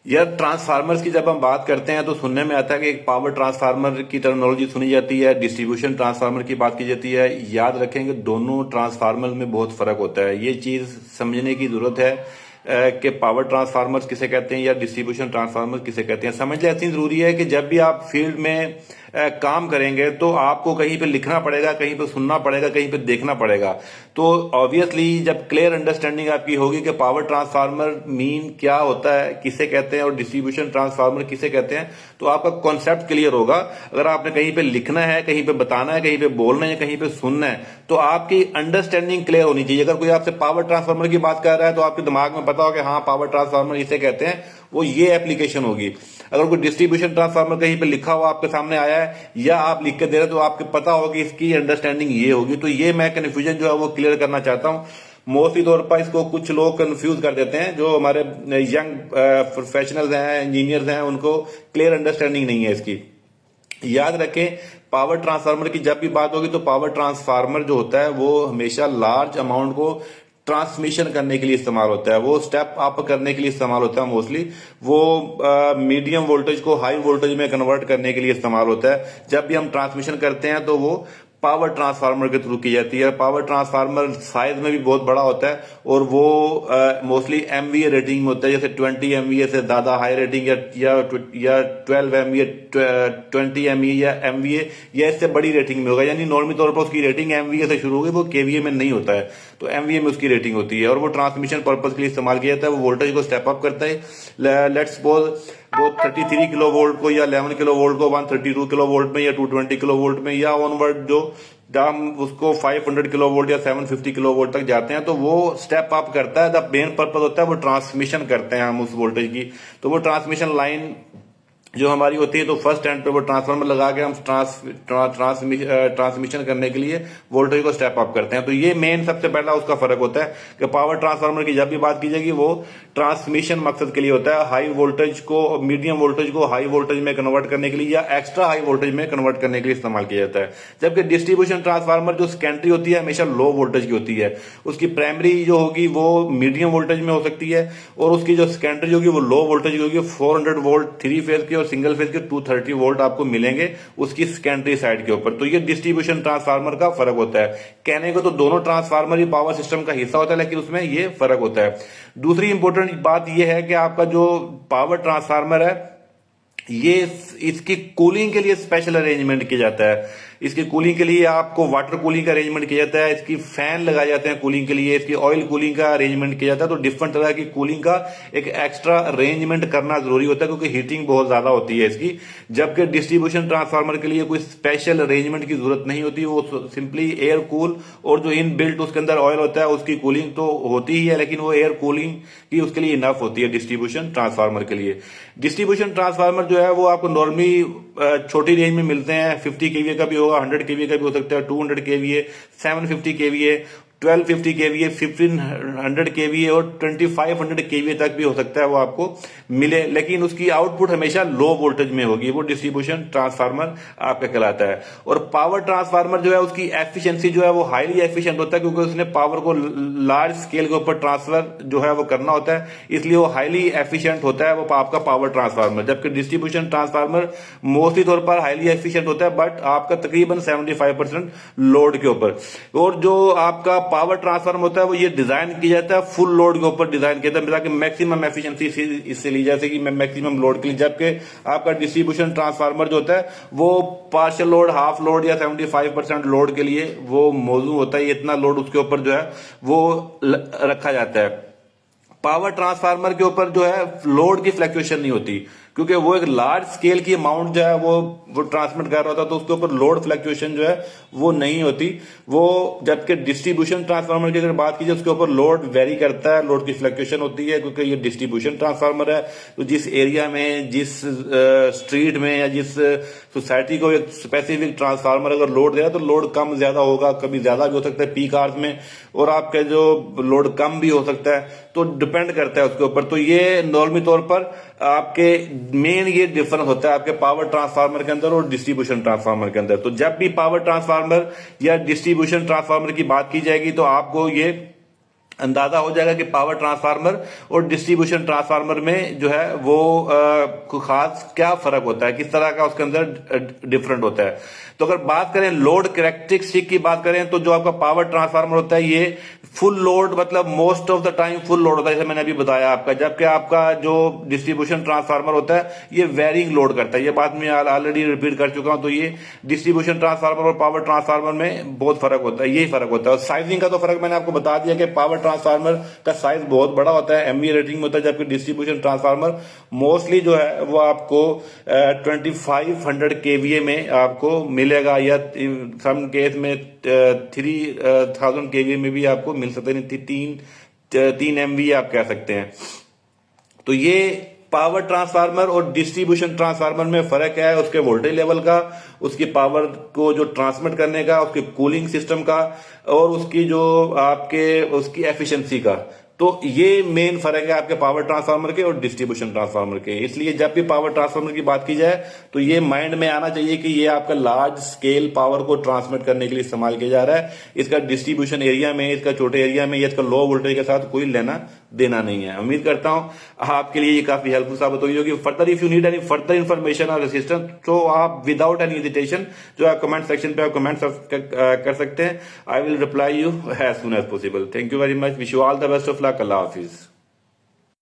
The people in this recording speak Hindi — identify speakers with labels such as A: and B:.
A: यार ट्रांसफार्मर्स की जब हम बात करते हैं तो सुनने में आता है कि एक पावर ट्रांसफार्मर की टर्मिनोलॉजी सुनी जाती है, डिस्ट्रीब्यूशन ट्रांसफार्मर की बात की जाती है। याद रखेंगे दोनों ट्रांसफार्मर में बहुत फर्क होता है, ये चीज समझने की जरूरत है कि पावर ट्रांसफार्मर्स किसे कहते हैं या डिस्ट्रीब्यूशन ट्रांसफार्मर किसे कहते हैं। समझ लें इतनी जरूरी है कि जब भी आप फील्ड में काम करेंगे तो आपको कहीं पे लिखना पड़ेगा, कहीं पे सुनना पड़ेगा, कहीं पे देखना पड़ेगा। तो ऑब्वियसली जब क्लियर अंडरस्टैंडिंग आपकी होगी कि पावर ट्रांसफार्मर मीन क्या होता है, किसे कहते हैं और डिस्ट्रीब्यूशन ट्रांसफार्मर किसे कहते हैं, तो आपका कॉन्सेप्ट क्लियर होगा। अगर आपने कहीं पे लिखना है, कहीं पे बताना है, कहीं पे बोलना है, कहीं पे सुनना है, तो आपकी अंडरस्टैंडिंग क्लियर होनी चाहिए। अगर कोई आपसे पावर ट्रांसफार्मर की बात कर रहा है तो आपके दिमाग में पता हो कि हाँ पावर ट्रांसफार्मर इसे कहते हैं, वो ये एप्लीकेशन होगी। अगर कोई डिस्ट्रीब्यूशन ट्रांसफार्मर कहीं पे लिखा हुआ आपके सामने आया है या आप लिख के दे रहे हैं तो आपको पता होगी इसकी अंडरस्टैंडिंग ये होगी। तो ये मैं कन्फ्यूजन जो है वो क्लियर करना चाहता हूं। मोस्टली तौर पर इसको कुछ लोग कंफ्यूज कर देते हैं, जो हमारे यंग प्रोफेशनल्स हैं, इंजीनियर्स हैं, उनको क्लियर अंडरस्टैंडिंग नहीं है इसकी। याद रखें पावर ट्रांसफार्मर की जब भी बात होगी तो पावर ट्रांसफार्मर जो होता है वो हमेशा लार्ज अमाउंट को ट्रांसमिशन करने के लिए इस्तेमाल होता है, वो स्टेप अप करने के लिए इस्तेमाल होता है। मोस्टली वो मीडियम वोल्टेज को हाई वोल्टेज में कन्वर्ट करने के लिए इस्तेमाल होता है। जब भी हम ट्रांसमिशन करते हैं तो वो पावर ट्रांसफार्मर के थ्रू की जाती है। पावर ट्रांसफार्मर साइज में भी बहुत बड़ा होता है और वो मोस्टली एमवीए रेटिंग में होता है, जैसे 20 एमवीए से ज्यादा हाई रेटिंग या 12 एमवीए, 20 एमवीए या एमवीए या इससे बड़ी रेटिंग में होगा। यानी नॉर्मली तौर पर उसकी रेटिंग एमवीए से शुरू होगी, वो केवीए में नहीं होता है, तो एमवीए में उसकी रेटिंग होती है और वो ट्रांसमिशन पर्पज के लिए इस्तेमाल किया जाता है। वो वोल्टेज को स्टेप अप करता है। लेट्स सपोज वो 33 किलो वोल्ट को या 11 किलो वोल्ट को 132 किलो वोल्ट में या 220 किलो वोल्ट में या ऑनवर्ड जो हम उसको 500 किलो वोल्ट या 750 किलो वोल्ट तक जाते हैं, तो वो स्टेप अप करता है। द मेन पर्पज होता है वो ट्रांसमिशन करते हैं हम उस वोल्टेज की। तो वो ट्रांसमिशन लाइन जो हमारी होती है तो फर्स्ट एंड पे वो ट्रांसफार्मर लगा के हम ट्रांसमिशन करने के लिए वोल्टेज को स्टेप अप करते हैं। तो ये मेन सबसे पहला उसका फर्क होता है कि पावर ट्रांसफार्मर की जब भी बात की जाएगी वो ट्रांसमिशन मकसद के लिए होता है, हाई वोल्टेज को मीडियम वोल्टेज को हाई वोल्टेज में कन्वर्ट करने के लिए या एक्स्ट्रा हाई वोल्टेज में कन्वर्ट करने के लिए इस्तेमाल किया जाता है। जबकि डिस्ट्रीब्यूशन ट्रांसफार्मर जो सेकेंडरी होती है हमेशा लो वोल्टेज की होती है, उसकी प्राइमरी जो होगी वो मीडियम वोल्टेज में हो सकती है और उसकी जो सेकेंडरी होगी वो लो वोल्टेज की होगी। 400 वोल्ट 3 फेज की और सिंगल फेज के 230 वोल्ट आपको मिलेंगे उसकी सेकेंडरी साइड के ऊपर। तो ये डिस्ट्रीब्यूशन ट्रांसफार्मर का फर्क होता है। कहने को तो दोनों ट्रांसफार्मर ही पावर सिस्टम का हिस्सा होता है, लेकिन उसमें ये फर्क होता है। दूसरी इंपॉर्टेंट बात यह है कि आपका जो पावर ट्रांसफार्मर है ये इसकी कूलिंग के लिए स्पेशल अरेंजमेंट किया जाता है। इसकी कूलिंग के लिए आपको वाटर कूलिंग का अरेंजमेंट किया जाता है, इसकी फैन लगाए जाते हैं कूलिंग के लिए, इसकी ऑयल कूलिंग का अरेंजमेंट किया जाता है। तो डिफरेंट तरह की कूलिंग का एक एक्स्ट्रा अरेंजमेंट करना जरूरी होता है क्योंकि हीटिंग बहुत ज्यादा होती है इसकी। जबकि डिस्ट्रीब्यूशन ट्रांसफार्मर के लिए कोई स्पेशल अरेंजमेंट की जरूरत नहीं होती, वो सिंपली एयर कूल और जो इन बिल्ट उसके अंदर ऑयल होता है उसकी कूलिंग तो होती ही है, लेकिन वो एयर कूलिंग की उसके लिए इनफ होती है डिस्ट्रीब्यूशन ट्रांसफार्मर के लिए। डिस्ट्रीब्यूशन ट्रांसफार्मर जो है वो आपको नॉर्मली छोटी रेंज में मिलते हैं। 50 केवीए का भी होगा, 100 केवीए का भी हो सकता है, 200 केवीए, 750 केवीए, 1250 केवीए, 1500 केवीए और 2500 केवीए तक भी हो सकता है वो आपको मिले, लेकिन उसकी आउटपुट हमेशा लो वोल्टेज में होगी। वो डिस्ट्रीब्यूशन ट्रांसफार्मर आपका कहलाता है। और पावर ट्रांसफार्मर जो है उसकी एफिशिएंसी जो है वो हाईली एफिशिएंट होता है क्योंकि उसने पावर को लार्ज स्केल के ऊपर ट्रांसफर जो है वो करना होता है, इसलिए वो हाईली एफिशिएंट होता है वो आपका पावर ट्रांसफार्मर। जबकि डिस्ट्रीब्यूशन ट्रांसफार्मर मोस्टली तौर पर हाईली एफिशिएंट होता है बट आपका तकरीबन 75% लोड के ऊपर। और जो आपका पावर ट्रांसफार्मर होता है वो ये डिजाइन किया जाता है फुल लोड के ऊपर डिजाइन किया जाता है ताकि मैक्सिमम एफिशिएंसी इससे ली जा सके मैक्सिमम लोड के लिए। जबकि आपका डिस्ट्रीब्यूशन ट्रांसफार्मर जो होता है वो पार्शियल लोड, हाफ लोड या 75% लोड के लिए वो मौजूद होता है। इतना लोड उसके ऊपर जो है वो रखा जाता है। पावर ट्रांसफार्मर के ऊपर जो है लोड की फ्लक्चुएशन नहीं होती क्योंकि वो एक लार्ज स्केल की अमाउंट जो है वो ट्रांसमिट कर रहा होता है, तो उसके ऊपर लोड फ्लक्चुएशन जो है वो नहीं होती वो। जबकि डिस्ट्रीब्यूशन ट्रांसफार्मर की अगर बात की जाए उसके ऊपर लोड वेरी करता है, लोड की फ्लक्चुएशन होती है क्योंकि ये डिस्ट्रीब्यूशन ट्रांसफार्मर है। तो जिस एरिया में, जिस स्ट्रीट में या जिस सोसाइटी को एक स्पेसिफिक ट्रांसफार्मर अगर लोड दे रहा है तो लोड कम ज्यादा होगा, कभी ज्यादा भी हो सकता है पीक आवर्स में, और आपका जो लोड कम भी हो सकता है, तो डिपेंड करता है उसके ऊपर। तो ये नॉर्मली तौर पर आपके मेन ये डिफरेंस होता है आपके पावर ट्रांसफार्मर के अंदर और डिस्ट्रीब्यूशन ट्रांसफार्मर के अंदर। तो जब भी पावर ट्रांसफार्मर या डिस्ट्रीब्यूशन ट्रांसफार्मर की बात की जाएगी तो आपको ये अंदाजा हो जाएगा कि पावर ट्रांसफार्मर और डिस्ट्रीब्यूशन ट्रांसफार्मर में जो है वो खास क्या फर्क होता है, किस तरह का उसके अंदर डिफरेंट होता है। तो अगर बात करें लोड कैरेक्टरिस्टिक की बात करें तो जो आपका पावर ट्रांसफार्मर होता है ये फुल लोड मतलब most of the time full load होता है, जैसे मैंने अभी बताया आपका। जबकि आपका जो डिस्ट्रीब्यूशन ट्रांसफार्मर होता है ये वेरिंग लोड करता है, ये बात मैं ऑलरेडी रिपीट कर चुका हूं। तो ये डिस्ट्रीब्यूशन ट्रांसफार्मर और पावर ट्रांसफार्मर में बहुत फर्क होता है, यही फर्क होता है। और साइजिंग का तो फर्क मैंने आपको बता दिया कि पावर ट्रांसफार्मर का साइज बहुत बड़ा होता है, एमवीए रेटिंग में होता है, जबकि डिस्ट्रीब्यूशन ट्रांसफार्मर मोस्टली जो है वो आपको 2500 केवीए में आपको मिलेगा, या सम केस में 3000 केवीए में भी आपको मिल सकते हैं, तीन एमवी आप कह सकते हैं। तो ये पावर ट्रांसफार्मर और डिस्ट्रीब्यूशन ट्रांसफार्मर में फर्क है उसके वोल्टेज लेवल का, उसकी पावर को जो ट्रांसमिट करने का, उसके कूलिंग सिस्टम का, और उसकी जो आपके उसकी एफिशिएंसी का। तो ये मेन फर्क है आपके पावर ट्रांसफार्मर के और डिस्ट्रीब्यूशन ट्रांसफार्मर के। इसलिए जब भी पावर ट्रांसफार्मर की बात की जाए तो ये माइंड में आना चाहिए कि ये आपका लार्ज स्केल पावर को ट्रांसमिट करने के लिए इस्तेमाल किया जा रहा है। इसका डिस्ट्रीब्यूशन एरिया में, इसका छोटे एरिया में, इसका लो वोल्टेज के साथ कोई लेना देना नहीं है। उम्मीद करता हूं आपके लिए ये काफी हेल्पफुल साबित हुई होगी। Further if you need any further information और असिस्टेंस तो आप विदाउट एनी हेजिटेशन जो है कमेंट सेक्शन पे आप कमेंट कर सकते हैं। I will reply you as soon as possible. Thank you very much, wish you all the best of luck. अल्लाह हाफिज।